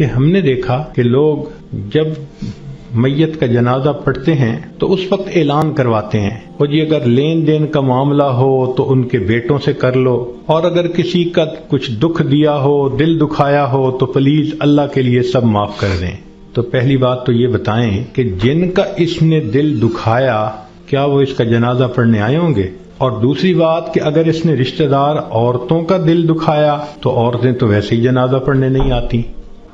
کہ ہم نے دیکھا کہ لوگ جب میت کا جنازہ پڑھتے ہیں تو اس وقت اعلان کرواتے ہیں، اور یہ اگر لین دین کا معاملہ ہو تو ان کے بیٹوں سے کر لو، اور اگر کسی کا کچھ دکھ دیا ہو، دل دکھایا ہو تو پلیز اللہ کے لیے سب معاف کر دیں۔ تو پہلی بات تو یہ بتائیں کہ جن کا اس نے دل دکھایا کیا وہ اس کا جنازہ پڑھنے آئے ہوں گے؟ اور دوسری بات کہ اگر اس نے رشتہ دار عورتوں کا دل دکھایا تو عورتیں تو ویسے ہی جنازہ پڑھنے نہیں آتی۔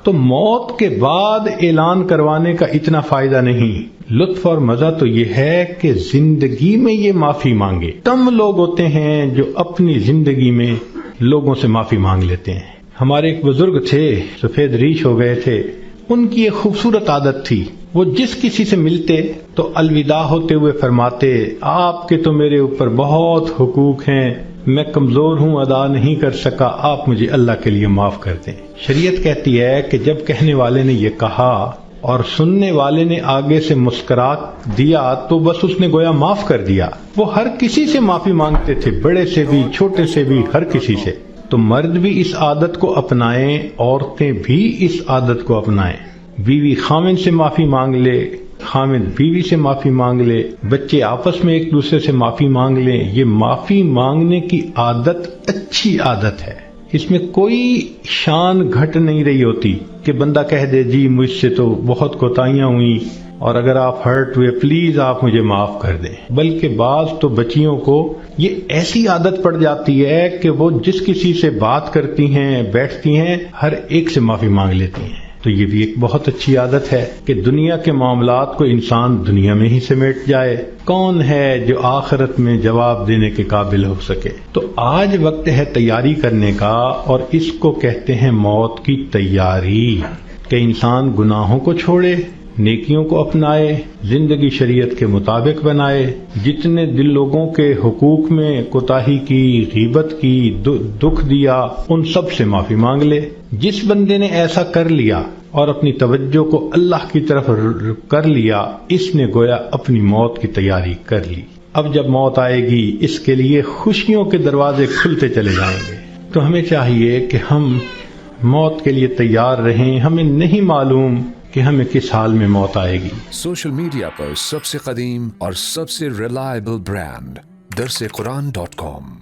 تو موت کے بعد اعلان کروانے کا اتنا فائدہ نہیں، لطف اور مزہ تو یہ ہے کہ زندگی میں یہ معافی مانگے۔ کم لوگ ہوتے ہیں جو اپنی زندگی میں لوگوں سے معافی مانگ لیتے ہیں۔ ہمارے ایک بزرگ تھے، سفید ریش ہو گئے تھے، ان کی ایک خوبصورت عادت تھی، وہ جس کسی سے ملتے تو الوداع ہوتے ہوئے فرماتے، آپ کے تو میرے اوپر بہت حقوق ہیں، میں کمزور ہوں، ادا نہیں کر سکا، آپ مجھے اللہ کے لیے معاف کر دیں۔ شریعت کہتی ہے کہ جب کہنے والے نے یہ کہا اور سننے والے نے آگے سے مسکرا دیا تو بس اس نے گویا معاف کر دیا۔ وہ ہر کسی سے معافی مانگتے تھے، بڑے سے بھی، چھوٹے سے بھی، ہر کسی سے۔ تو مرد بھی اس عادت کو اپنائیں، عورتیں بھی اس عادت کو اپنائیں۔ بیوی خاوند سے معافی مانگ لے، خاوند بیوی سے معافی مانگ لے، بچے آپس میں ایک دوسرے سے معافی مانگ لیں۔ یہ معافی مانگنے کی عادت اچھی عادت ہے، اس میں کوئی شان گھٹ نہیں رہی ہوتی کہ بندہ کہہ دے جی مجھ سے تو بہت کوتاہیاں ہوئیں اور اگر آپ ہرٹ ہوئے پلیز آپ مجھے معاف کر دیں۔ بلکہ بعض تو بچیوں کو یہ ایسی عادت پڑ جاتی ہے کہ وہ جس کسی سے بات کرتی ہیں، بیٹھتی ہیں، ہر ایک سے معافی مانگ لیتی ہیں۔ تو یہ بھی ایک بہت اچھی عادت ہے کہ دنیا کے معاملات کو انسان دنیا میں ہی سمیٹ جائے۔ کون ہے جو آخرت میں جواب دینے کے قابل ہو سکے؟ تو آج وقت ہے تیاری کرنے کا، اور اس کو کہتے ہیں موت کی تیاری، کہ انسان گناہوں کو چھوڑے، نیکیوں کو اپنائے، زندگی شریعت کے مطابق بنائے، جتنے دل لوگوں کے حقوق میں کوتاہی کی، غیبت کی، دکھ دیا، ان سب سے معافی مانگ لے۔ جس بندے نے ایسا کر لیا اور اپنی توجہ کو اللہ کی طرف کر لیا، اس نے گویا اپنی موت کی تیاری کر لی۔ اب جب موت آئے گی اس کے لیے خوشیوں کے دروازے کھلتے چلے جائیں گے۔ تو ہمیں چاہیے کہ ہم موت کے لیے تیار رہیں۔ ہمیں نہیں معلوم کہ ہمیں کس حال میں موت آئے گی۔ سوشل میڈیا پر سب سے قدیم اور سب سے ریلائبل برانڈ درسقرآن.com